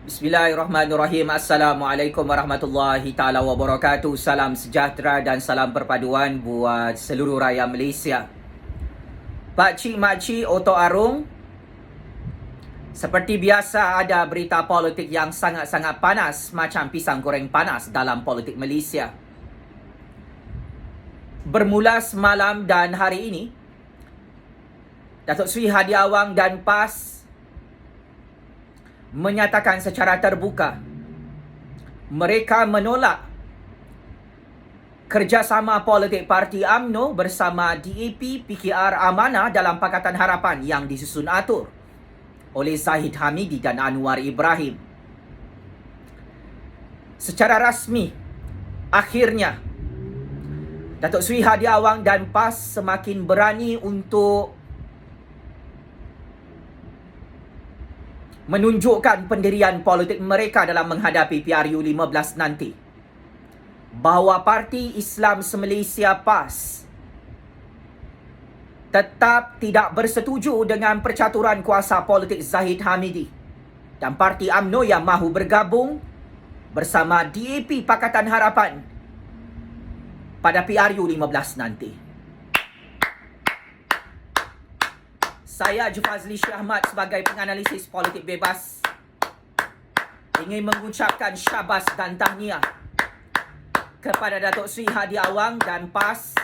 Bismillahirrahmanirrahim. Assalamualaikum warahmatullahi taala wabarakatuh. Salam sejahtera dan salam perpaduan buat seluruh rakyat Malaysia. Pakcik makcik Oto Arung, seperti biasa ada berita politik yang sangat-sangat panas macam pisang goreng panas dalam politik Malaysia. Bermula semalam dan hari ini, Datuk Seri Hadi Awang dan PAS menyatakan secara terbuka mereka menolak kerjasama politik Parti UMNO bersama DAP PKR Amanah dalam Pakatan Harapan yang disusun atur oleh Zahid Hamidi dan Anwar Ibrahim. Secara rasmi, akhirnya Datuk Seri Hadi Awang dan PAS semakin berani untuk menunjukkan pendirian politik mereka dalam menghadapi PRU15 nanti. Bahawa Parti Islam Se-Malaysia PAS tetap tidak bersetuju dengan percaturan kuasa politik Zahid Hamidi dan Parti UMNO yang mahu bergabung bersama DAP Pakatan Harapan pada PRU15 nanti. Saya Jufazli Syah Ahmad sebagai penganalisis politik bebas ingin mengucapkan syabas dan tahniah kepada Datuk Seri Hadi Awang dan PAS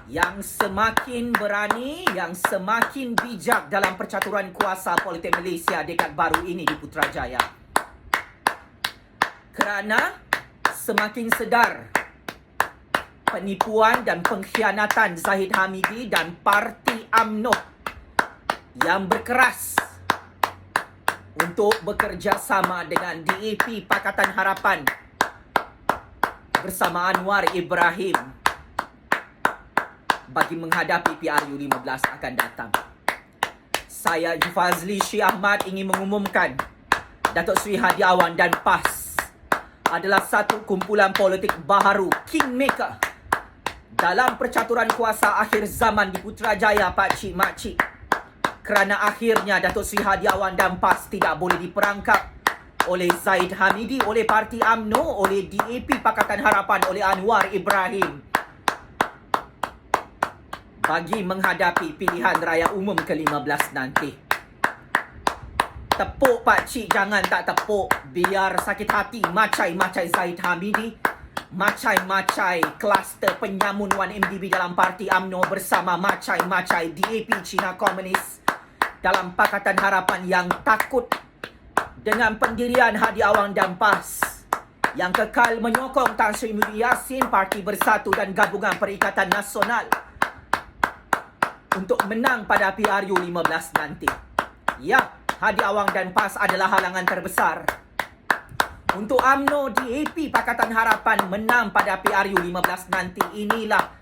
yang semakin berani, yang semakin bijak dalam percaturan kuasa politik Malaysia dekad baru ini di Putrajaya. Kerana semakin sedar penipuan dan pengkhianatan Zahid Hamidi dan Parti UMNO yang berkeras untuk bekerja sama dengan DAP Pakatan Harapan bersama Anwar Ibrahim bagi menghadapi PRU15 akan datang. Saya Jufazli Syah Ahmad ingin mengumumkan Datuk Seri Hadi Awang dan PAS adalah satu kumpulan politik baharu kingmaker dalam percaturan kuasa akhir zaman di Putrajaya, pakcik makcik. Kerana akhirnya Datuk Seri Hadi Awang dan PAS tidak boleh diperangkap oleh Zahid Hamidi, oleh Parti UMNO, oleh DAP Pakatan Harapan, oleh Anwar Ibrahim bagi menghadapi pilihan raya umum ke-15 nanti. Tepuk pakcik, jangan tak tepuk. Biar sakit hati macai-macai Zahid Hamidi, macai-macai kluster penyamun 1MDB dalam Parti UMNO bersama macai-macai DAP Cina Komunis dalam Pakatan Harapan yang takut dengan pendirian Hadi Awang dan PAS yang kekal menyokong Tan Sri Muhyiddin Yassin, Parti Bersatu dan Gabungan Perikatan Nasional untuk menang pada PRU15 nanti. Ya, Hadi Awang dan PAS adalah halangan terbesar untuk UMNO DAP Pakatan Harapan menang pada PRU15 nanti. Inilah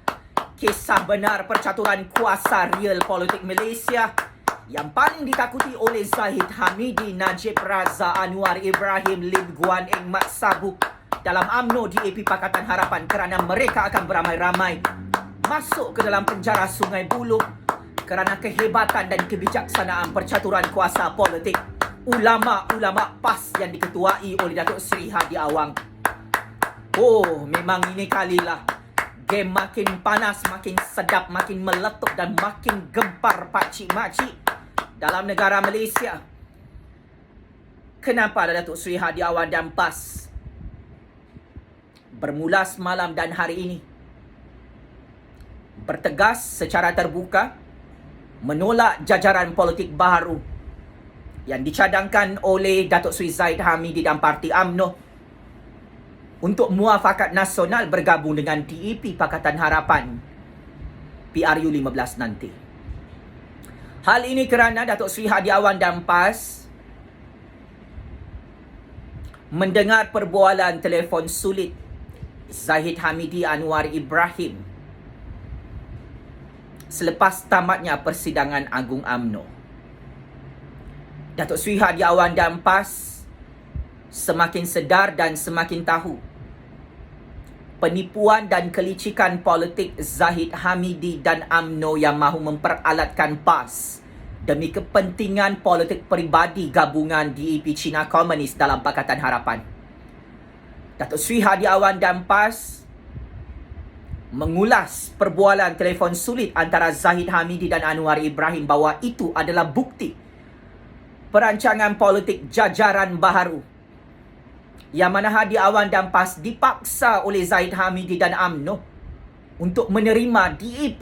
kisah benar percaturan kuasa real politik Malaysia yang paling ditakuti oleh Zahid Hamidi, Najib Razak, Anwar Ibrahim, Lim Guan Eng, Mat Sabu dalam UMNO DAP Pakatan Harapan, kerana mereka akan beramai-ramai masuk ke dalam penjara Sungai Buloh kerana kehebatan dan kebijaksanaan percaturan kuasa politik ulama-ulama PAS yang diketuai oleh Datuk Seri Hadi Awang. Oh, memang ini kalilah game makin panas, makin sedap, makin meletup dan makin gempar pakcik makcik dalam negara Malaysia. Kenapa Datuk Seri Hadi Awang dan PAS bermula semalam dan hari ini bertegas secara terbuka menolak jajaran politik baharu yang dicadangkan oleh Datuk Seri Zahid Hamidi dan Parti UMNO untuk muafakat nasional bergabung dengan DAP Pakatan Harapan PRU15 nanti. Hal ini kerana Datuk Seri Hadi Awang dan PAS mendengar perbualan telefon sulit Zahid Hamidi, Anwar Ibrahim selepas tamatnya persidangan Agung UMNO. Datuk Seri Hadi Awang dan PAS semakin sedar dan semakin tahu penipuan dan kelicikan politik Zahid Hamidi dan UMNO yang mahu memperalatkan PAS demi kepentingan politik peribadi gabungan DAP Cina Komunis dalam Pakatan Harapan. Datuk Seri Hadi Awan dan PAS mengulas perbualan telefon sulit antara Zahid Hamidi dan Anwar Ibrahim bahawa itu adalah bukti perancangan politik jajaran baharu, yang mana Hadi Awan dan PAS dipaksa oleh Zahid Hamidi dan UMNO untuk menerima DAP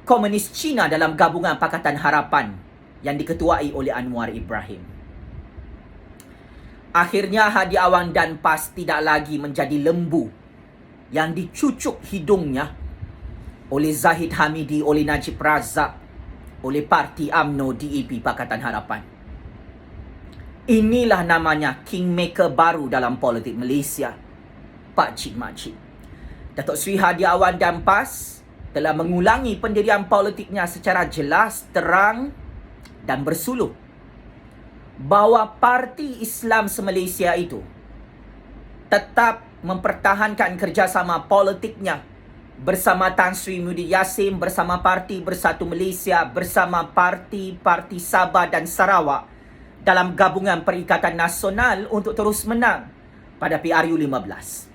Komunis Cina dalam gabungan Pakatan Harapan yang diketuai oleh Anwar Ibrahim. Akhirnya Hadi Awan dan PAS tidak lagi menjadi lembu yang dicucuk hidungnya oleh Zahid Hamidi, oleh Najib Razak, oleh parti UMNO DAP Pakatan Harapan. Inilah namanya kingmaker baru dalam politik Malaysia, Pak Cik Makcik. Datuk Seri Hadi Awan dan PAS telah mengulangi pendirian politiknya secara jelas, terang dan bersuluh bahawa Parti Islam se-Malaysia itu tetap mempertahankan kerjasama politiknya bersama Tan Sri Muhyiddin Yassin, bersama Parti Bersatu Malaysia, bersama parti-parti Sabah dan Sarawak dalam gabungan Perikatan Nasional untuk terus menang pada PRU 15.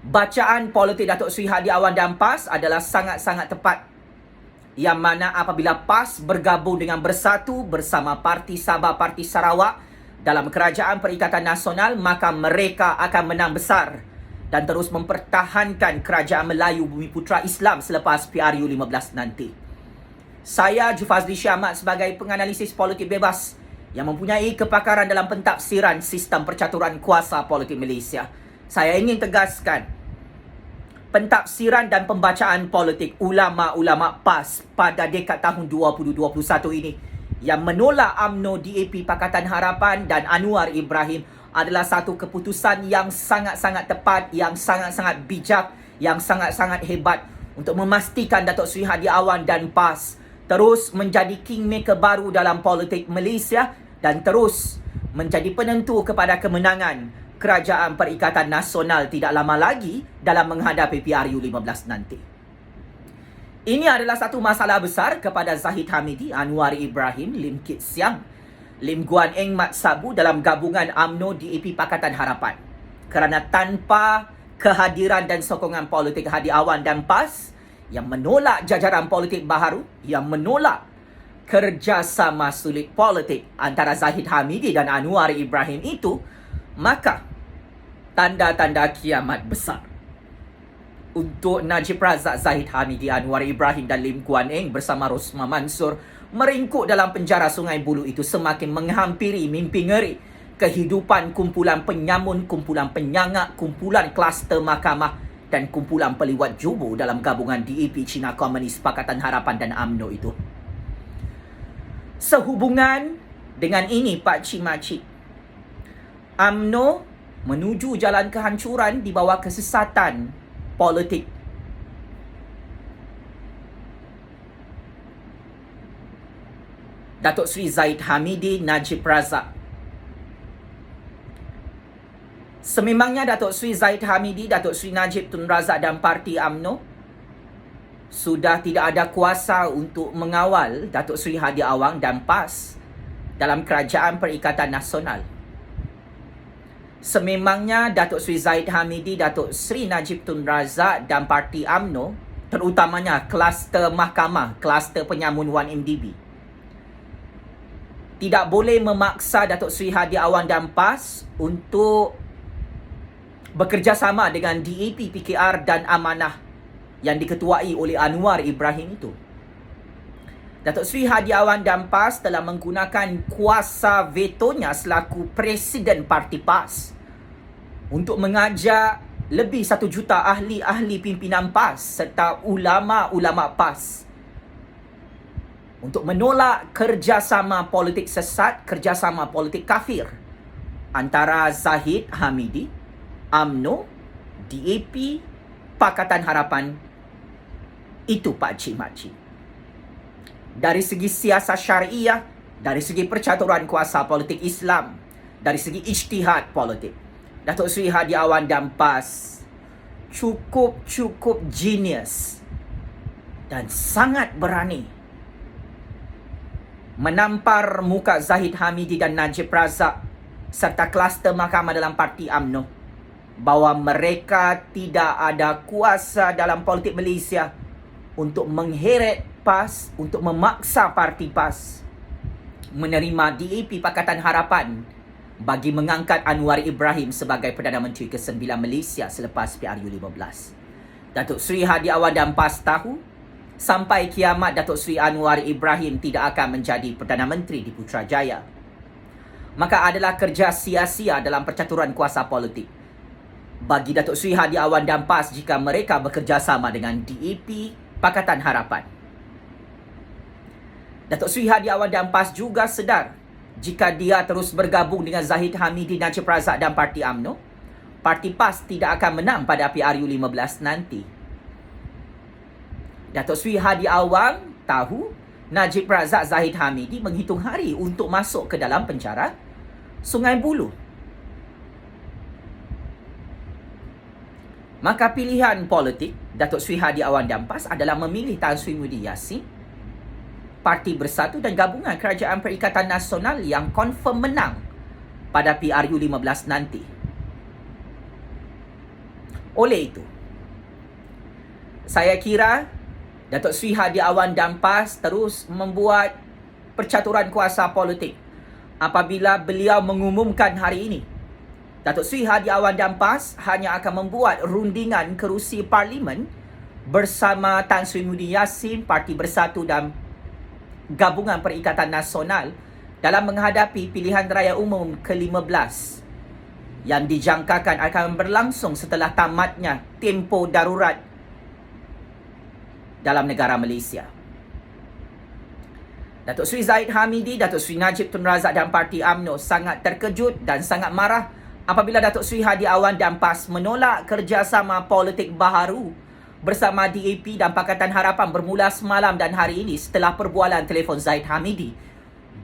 Bacaan politik Datuk Seri Hadi Awan dan PAS adalah sangat-sangat tepat, yang mana apabila PAS bergabung dengan Bersatu bersama Parti Sabah, Parti Sarawak dalam Kerajaan Perikatan Nasional, maka mereka akan menang besar dan terus mempertahankan Kerajaan Melayu Bumiputera Islam selepas PRU 15 nanti. Saya Jufazli Syahmat sebagai penganalisis politik bebas yang mempunyai kepakaran dalam pentafsiran sistem percaturan kuasa politik Malaysia. Saya ingin tegaskan, pentafsiran dan pembacaan politik ulama-ulama PAS pada dekad tahun 2021 ini yang menolak UMNO DAP Pakatan Harapan dan Anwar Ibrahim adalah satu keputusan yang sangat-sangat tepat, yang sangat-sangat bijak, yang sangat-sangat hebat untuk memastikan Datuk Seri Hadi Awan dan PAS terus menjadi kingmaker baru dalam politik Malaysia dan terus menjadi penentu kepada kemenangan Kerajaan Perikatan Nasional tidak lama lagi dalam menghadapi PRU 15 nanti. Ini adalah satu masalah besar kepada Zahid Hamidi, Anwar Ibrahim, Lim Kit Siang, Lim Guan Eng Mat Sabu dalam gabungan UMNO DAP Pakatan Harapan. Kerana tanpa kehadiran dan sokongan politik Hadi Awan dan PAS yang menolak jajaran politik baharu, yang menolak kerjasama sulit politik antara Zahid Hamidi dan Anwar Ibrahim itu, maka tanda-tanda kiamat besar untuk Najib Razak, Zahid Hamidi, Anwar Ibrahim dan Lim Guan Eng bersama Rosmah Mansor meringkuk dalam penjara Sungai Buloh itu semakin menghampiri mimpi ngeri kehidupan kumpulan penyamun, kumpulan penyangak, kumpulan kluster mahkamah dan kumpulan peliwat jubu dalam gabungan DAP Cina Komunis Pakatan Harapan dan UMNO itu. Sehubungan dengan ini, Pak Cik Makcik, UMNO menuju jalan kehancuran di bawah kesesatan politik. Datuk Seri Zahid Hamidi, Najib Razak. Sememangnya Datuk Seri Zahid Hamidi, Datuk Seri Najib Tun Razak dan parti UMNO sudah tidak ada kuasa untuk mengawal Datuk Seri Hadi Awang dan PAS dalam Kerajaan Perikatan Nasional. Sememangnya Datuk Seri Zahid Hamidi, Datuk Seri Najib Tun Razak dan parti UMNO, terutamanya kluster mahkamah, kluster penyamun 1MDB, tidak boleh memaksa Datuk Seri Hadi Awan dan PAS untuk bekerjasama dengan DAP, PKR dan Amanah yang diketuai oleh Anwar Ibrahim itu. Datuk Seri Hadi Awan dan PAS telah menggunakan kuasa vetonya selaku Presiden Parti PAS untuk mengajak lebih 1 juta ahli-ahli pimpinan PAS serta ulama-ulama PAS untuk menolak kerjasama politik sesat, kerjasama politik kafir antara Zahid Hamidi, UMNO, DAP, Pakatan Harapan. Itu Pak Cik Makcik. Dari segi siasat syariah, dari segi percaturan kuasa politik Islam, dari segi ijtihad politik, Datuk Seri Hadi Awan dan PAS cukup genius dan sangat berani menampar muka Zahid Hamidi dan Najib Razak serta kluster mahkamah dalam parti UMNO bahawa mereka tidak ada kuasa dalam politik Malaysia untuk mengheret PAS, untuk memaksa parti PAS menerima DAP Pakatan Harapan bagi mengangkat Anwar Ibrahim sebagai Perdana Menteri ke-9 Malaysia selepas PRU15. Datuk Seri Hadi Awang dan PAS tahu sampai kiamat Datuk Seri Anwar Ibrahim tidak akan menjadi Perdana Menteri di Putrajaya. Maka adalah kerja sia-sia dalam percaturan kuasa politik bagi Datuk Seri Hadi Awang dan PAS jika mereka bekerjasama dengan DAP Pakatan Harapan. Datuk Seri Hadi Awang dan PAS juga sedar jika dia terus bergabung dengan Zahid Hamidi, Najib Razak dan Parti UMNO, Parti PAS tidak akan menang pada PRU15 nanti. Datuk Seri Hadi Awang tahu Najib Razak, Zahid Hamidi menghitung hari untuk masuk ke dalam penjara Sungai Buloh. Maka pilihan politik Datuk Seri Hadi Awang dan PAS adalah memilih Tan Sri Muhyiddin Yassin, Parti Bersatu dan gabungan Kerajaan Perikatan Nasional yang confirm menang pada PRU15 nanti. Oleh itu, saya kira Datuk Seri Hadi Awang dan PAS terus membuat percaturan kuasa politik apabila beliau mengumumkan hari ini Datuk Seri Hadi Awang dan PAS hanya akan membuat rundingan kerusi parlimen bersama Tan Sri Muhyiddin Yassin, Parti Bersatu dan Gabungan Perikatan Nasional dalam menghadapi pilihan raya umum ke-15 yang dijangkakan akan berlangsung setelah tamatnya tempoh darurat dalam negara Malaysia. Datuk Seri Zahid Hamidi, Datuk Seri Najib Tun Razak dan Parti UMNO sangat terkejut dan sangat marah apabila Datuk Seri Hadi Awang dan PAS menolak kerjasama politik baharu bersama DAP dan Pakatan Harapan bermula semalam dan hari ini setelah perbualan telefon Zahid Hamidi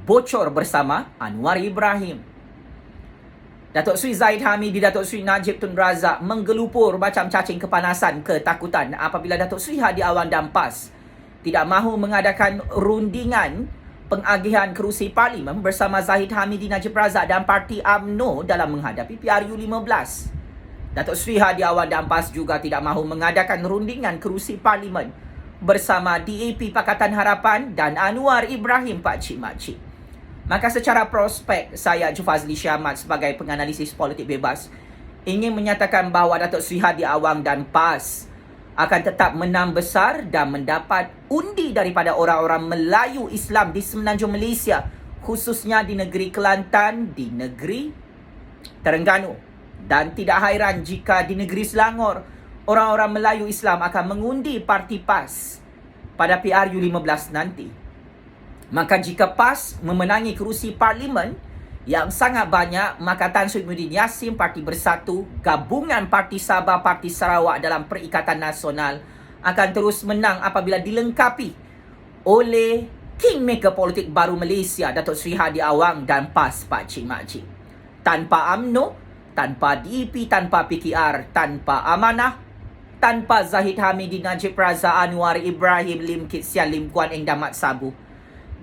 bocor bersama Anwar Ibrahim. Datuk Seri Zahid Hamidi, Datuk Seri Najib Tun Razak menggelupur macam cacing kepanasan ketakutan apabila Datuk Seri Hadi Awang dan PAS tidak mahu mengadakan rundingan pengagihan kerusi parlimen bersama Zahid Hamidi, Najib Razak dan Parti UMNO dalam menghadapi PRU15. Datuk Seri Hadi Awang dan PAS juga tidak mahu mengadakan rundingan kerusi parlimen bersama DAP Pakatan Harapan dan Anwar Ibrahim Pakcik-makcik. Maka secara prospek, saya Jufazli Syahmat sebagai penganalisis politik bebas ingin menyatakan bahawa Datuk Seri Hadi Awang dan PAS akan tetap menang besar dan mendapat undi daripada orang-orang Melayu Islam di semenanjung Malaysia, khususnya di negeri Kelantan, di negeri Terengganu. Dan tidak hairan jika di negeri Selangor, orang-orang Melayu Islam akan mengundi Parti PAS pada PRU15 nanti. Maka jika PAS memenangi kerusi parlimen yang sangat banyak, maka Tan Sri Muhyiddin Yassin, Parti Bersatu, gabungan Parti Sabah, Parti Sarawak dalam Perikatan Nasional akan terus menang apabila dilengkapi oleh kingmaker politik baru Malaysia, Datuk Seri Hadi Awang dan PAS Pakcik-makcik. Tanpa UMNO, tanpa DAP, tanpa PKR, tanpa Amanah, tanpa Zahid Hamidi, Najib Razak, Anwar Ibrahim, Lim Kit Sian, Lim Kuan Eng dan Mat Sabu,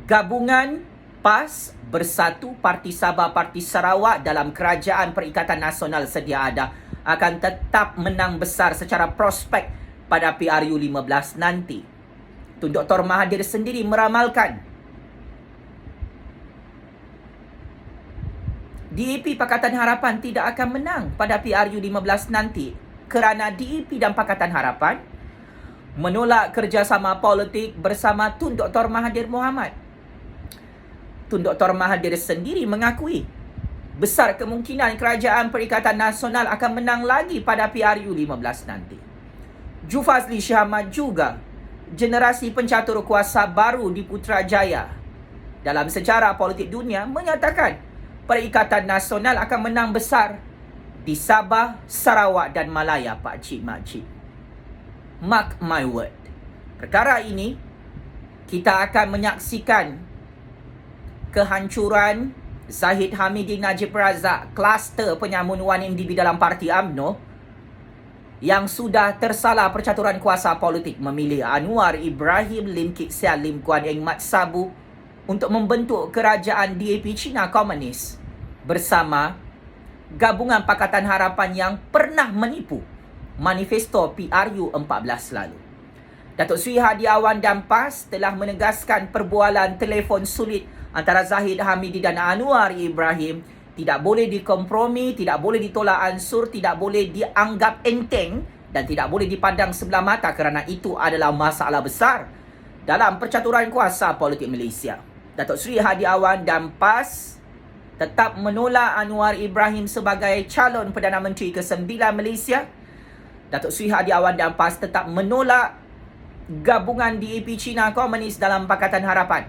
gabungan PAS Bersatu, Parti Sabah, Parti Sarawak dalam Kerajaan Perikatan Nasional sedia ada akan tetap menang besar secara prospek pada PRU15 nanti. Tun Dr. Mahathir sendiri meramalkan DAP Pakatan Harapan tidak akan menang pada PRU15 nanti kerana DAP dan Pakatan Harapan menolak kerjasama politik bersama Tun Dr. Mahathir Mohamad. Tun Dr. Mahathir sendiri mengakui besar kemungkinan Kerajaan Perikatan Nasional akan menang lagi pada PRU15 nanti. Jufazli Syahmat juga generasi pencatur kuasa baru di Putrajaya dalam sejarah politik dunia menyatakan Perikatan Nasional akan menang besar di Sabah, Sarawak dan Malaya, Pakcik-makcik. Mark my word. Perkara ini kita akan menyaksikan kehancuran Zahid Hamidi, Najib Razak, kluster penyamun 1MDB dalam Parti UMNO yang sudah tersalah percaturan kuasa politik memilih Anwar Ibrahim, Lim Kit Sian, Lim Kuan Eng, Mat Sabu untuk membentuk kerajaan DAP Cina Komunis bersama Gabungan Pakatan Harapan yang pernah menipu manifesto PRU 14 lalu. Datuk Seri Hadi Awan dan PAS telah menegaskan perbualan telefon sulit antara Zahid Hamidi dan Anwar Ibrahim tidak boleh dikompromi, tidak boleh ditolak ansur, tidak boleh dianggap enteng dan tidak boleh dipandang sebelah mata kerana itu adalah masalah besar dalam percaturan kuasa politik Malaysia. Datuk Seri Hadi Awan dan PAS tetap menolak Anwar Ibrahim sebagai calon Perdana Menteri ke-9 Malaysia. Datuk Seri Hadi Awan dan PAS tetap menolak gabungan DAP Cina Komunis dalam Pakatan Harapan.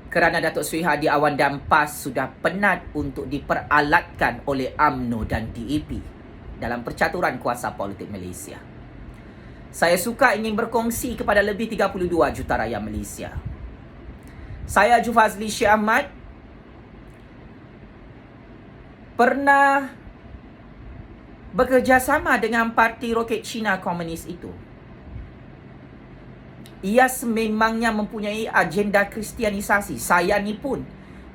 Kerana Datuk Seri Hadi Awan dan PAS sudah penat untuk diperalatkan oleh UMNO dan DAP dalam percaturan kuasa politik Malaysia. Saya suka ingin berkongsi kepada lebih 32 juta rakyat Malaysia. Saya Jufazli Syekh Ahmad pernah bekerjasama dengan Parti Roket Cina Komunis itu. Ia sememangnya mempunyai agenda kristianisasi. Saya ni pun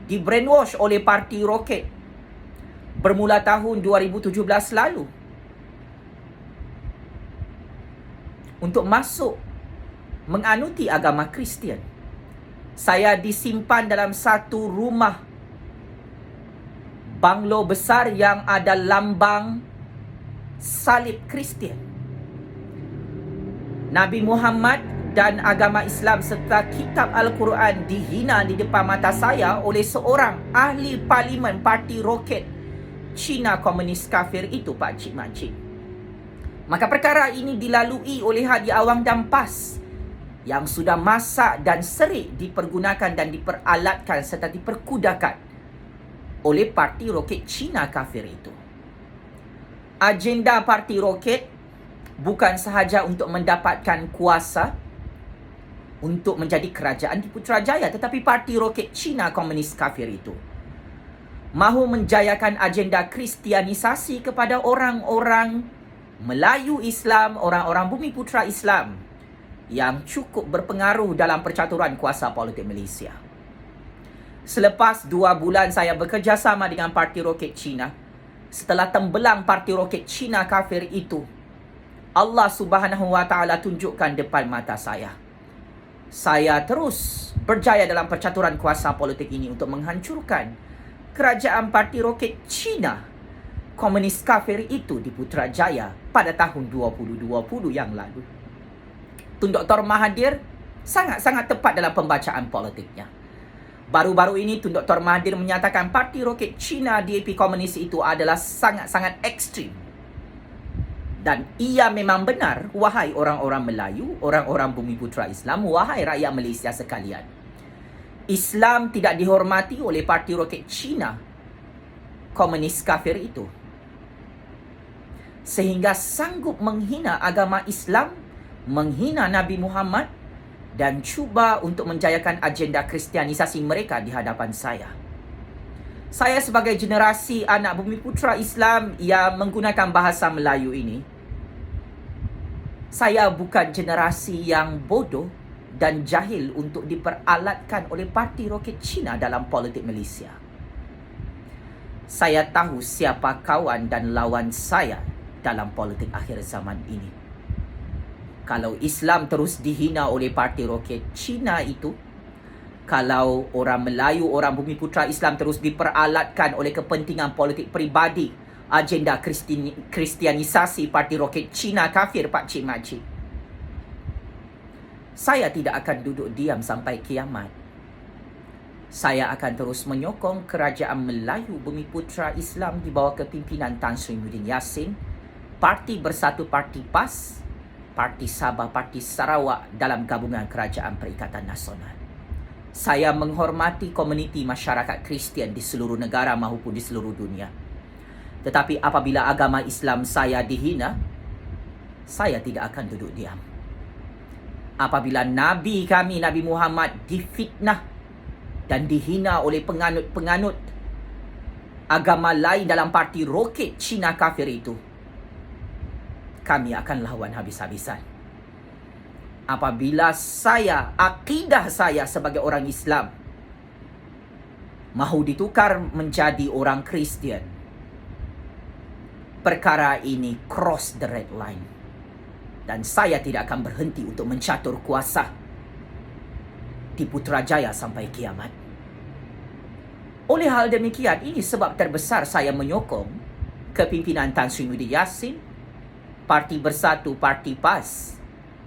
di brainwash oleh Parti Roket bermula tahun 2017 lalu untuk masuk menganuti agama Kristian. Saya disimpan dalam satu rumah banglo besar yang ada lambang salib Kristian. Nabi Muhammad dan agama Islam serta kitab Al-Quran dihina di depan mata saya oleh seorang ahli parlimen Parti Roket Cina Komunis kafir itu, Pak Cik Makcik. Maka perkara ini dilalui oleh Hadi Awang dan PAS yang sudah masak dan serik dipergunakan dan diperalatkan serta diperkudakan oleh Parti Roket Cina kafir itu. Agenda Parti Roket bukan sahaja untuk mendapatkan kuasa untuk menjadi kerajaan di Putrajaya, tetapi Parti Roket Cina Komunis kafir itu mahu menjayakan agenda kristianisasi kepada orang-orang Melayu Islam, orang-orang Bumi Putra Islam yang cukup berpengaruh dalam percaturan kuasa politik Malaysia. Selepas 2 bulan saya bekerjasama dengan Parti Roket Cina, setelah tembelang Parti Roket Cina kafir itu, Allah Subhanahu Wa Taala tunjukkan depan mata saya. Saya terus berjaya dalam percaturan kuasa politik ini untuk menghancurkan kerajaan Parti Roket Cina Komunis kafir itu di Putrajaya pada tahun 2020 yang lalu. Tun Dr. Mahathir sangat-sangat tepat dalam pembacaan politiknya. Baru-baru ini Tun Dr. Mahathir menyatakan Parti Roket Cina DAP Komunis itu adalah sangat-sangat ekstrim. Dan ia memang benar, wahai orang-orang Melayu, orang-orang Bumi Putra Islam, wahai rakyat Malaysia sekalian. Islam tidak dihormati oleh Parti Roket Cina Komunis kafir itu, sehingga sanggup menghina agama Islam, menghina Nabi Muhammad dan cuba untuk menjayakan agenda kristianisasi mereka di hadapan saya. Saya sebagai generasi anak Bumi Putra Islam yang menggunakan bahasa Melayu ini, saya bukan generasi yang bodoh dan jahil untuk diperalatkan oleh Parti Roket Cina dalam politik Malaysia. Saya tahu siapa kawan dan lawan saya dalam politik akhir zaman ini. Kalau Islam terus dihina oleh Parti Roket Cina itu, kalau orang Melayu, orang Bumi Putra Islam terus diperalatkan oleh kepentingan politik peribadi, agenda kristianisasi Parti Roket Cina kafir, Pak Cik Makcik, saya tidak akan duduk diam sampai kiamat. Saya akan terus menyokong kerajaan Melayu Bumi Putra Islam di bawah kepimpinan Tan Sri Muhyiddin Yassin, Parti Bersatu Parti PAS, Parti Sabah, Parti Sarawak dalam gabungan Kerajaan Perikatan Nasional. Saya menghormati komuniti masyarakat Kristian di seluruh negara maupun di seluruh dunia. Tetapi apabila agama Islam saya dihina, saya tidak akan duduk diam. Apabila Nabi kami, Nabi Muhammad, difitnah dan dihina oleh penganut-penganut agama lain dalam Parti Roket Cina kafir itu, kami akan lawan habis-habisan. apabila akidah saya sebagai orang Islam mahu ditukar menjadi orang Kristian, perkara ini cross the red line. Dan saya tidak akan berhenti untuk mencatur kuasa di Putrajaya sampai kiamat. Oleh hal demikian, ini sebab terbesar saya menyokong kepimpinan Tan Sri Muhyiddin Yassin, Parti Bersatu, Parti PAS,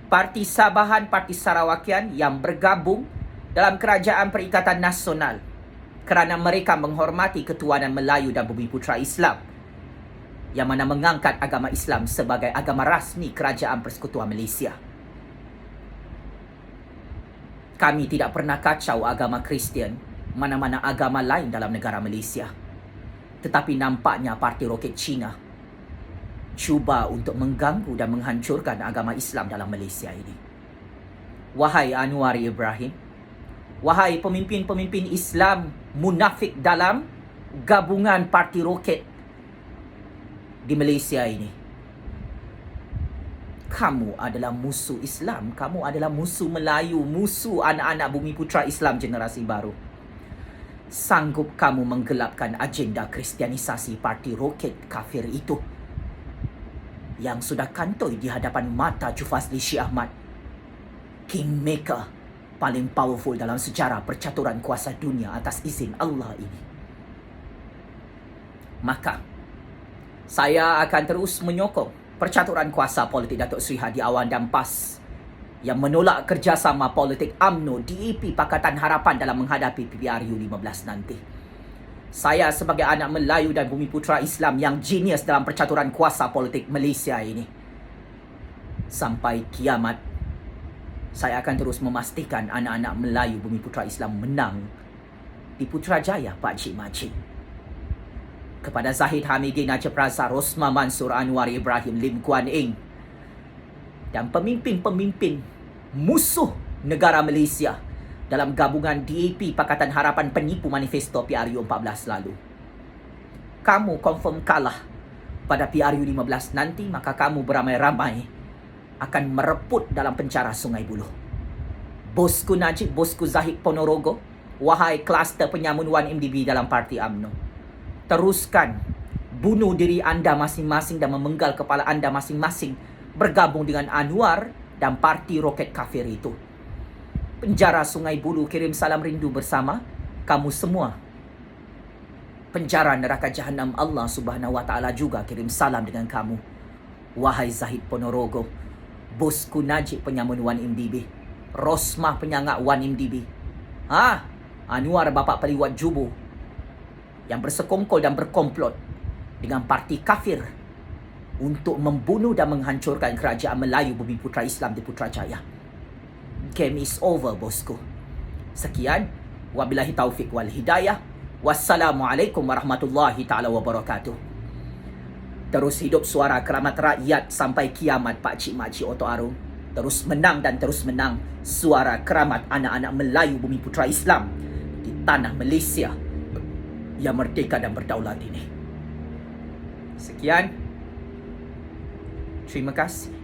Parti Sabahan, Parti Sarawakian yang bergabung dalam Kerajaan Perikatan Nasional kerana mereka menghormati ketuanan Melayu dan Bumiputra Islam, yang mana mengangkat agama Islam sebagai agama rasmi Kerajaan Persekutuan Malaysia. Kami tidak pernah kacau agama Kristian, mana-mana agama lain dalam negara Malaysia. Tetapi nampaknya Parti Roket Cina cuba untuk mengganggu dan menghancurkan agama Islam dalam Malaysia ini. Wahai Anwar Ibrahim, wahai pemimpin-pemimpin Islam munafik dalam gabungan Parti Roket di Malaysia ini, kamu adalah musuh Islam, kamu adalah musuh Melayu, musuh anak-anak Bumiputra Islam generasi baru. Sanggup kamu menggelapkan agenda kristianisasi Parti Roket kafir itu yang sudah kantoi di hadapan mata Jufazli Syih Ahmad, kingmaker paling powerful dalam sejarah percaturan kuasa dunia atas izin Allah ini. Maka saya akan terus menyokong percaturan kuasa politik Datuk Seri Hadi Awang dan PAS yang menolak kerjasama politik UMNO, DAP, Pakatan Harapan dalam menghadapi PPRU 15 nanti. Saya sebagai anak Melayu dan Bumiputra Islam yang genius dalam percaturan kuasa politik Malaysia ini, sampai kiamat, saya akan terus memastikan anak-anak Melayu Bumiputra Islam menang di Putrajaya Pak Cik Makcik. Kepada Zahid Hamidin, Najib Razak, Rosmah Mansor, Anwar Ibrahim, Lim Kuan Eng dan pemimpin-pemimpin musuh negara Malaysia dalam gabungan DAP, Pakatan Harapan penipu manifesto PRU 14 lalu. Kamu confirm kalah pada PRU 15 nanti, maka kamu beramai-ramai akan mereput dalam penjara Sungai Buloh. Bosku Najib, bosku Zahid Ponorogo, wahai kluster penyamun 1MDB dalam Parti UMNO, teruskan bunuh diri anda masing-masing dan memenggal kepala anda masing-masing, bergabung dengan Anwar dan Parti Roket Kafir itu. Penjara Sungai Buloh kirim salam rindu bersama kamu semua. Penjara neraka Jahanam Allah Subhanahu Wa Taala juga kirim salam dengan kamu. Wahai Zahid Ponorogo, bosku Najib penyamun 1MDB, Rosmah penyangak 1MDB, Anwar Bapak Periwat Jubo yang bersekongkol dan berkomplot dengan parti kafir untuk membunuh dan menghancurkan kerajaan Melayu Bumiputra Islam di Putrajaya. Game is over, bosku. Sekian, wabillahi taufik wal hidayah. Wassalamualaikum warahmatullahi ta'ala wabarakatuh. Terus hidup suara keramat rakyat sampai kiamat Pak Cik Makcik Oto Arum. Terus menang dan terus menang suara keramat anak-anak Melayu Bumiputra Islam di tanah Malaysia yang merdeka dan berdaulat ini. Sekian. Terima kasih.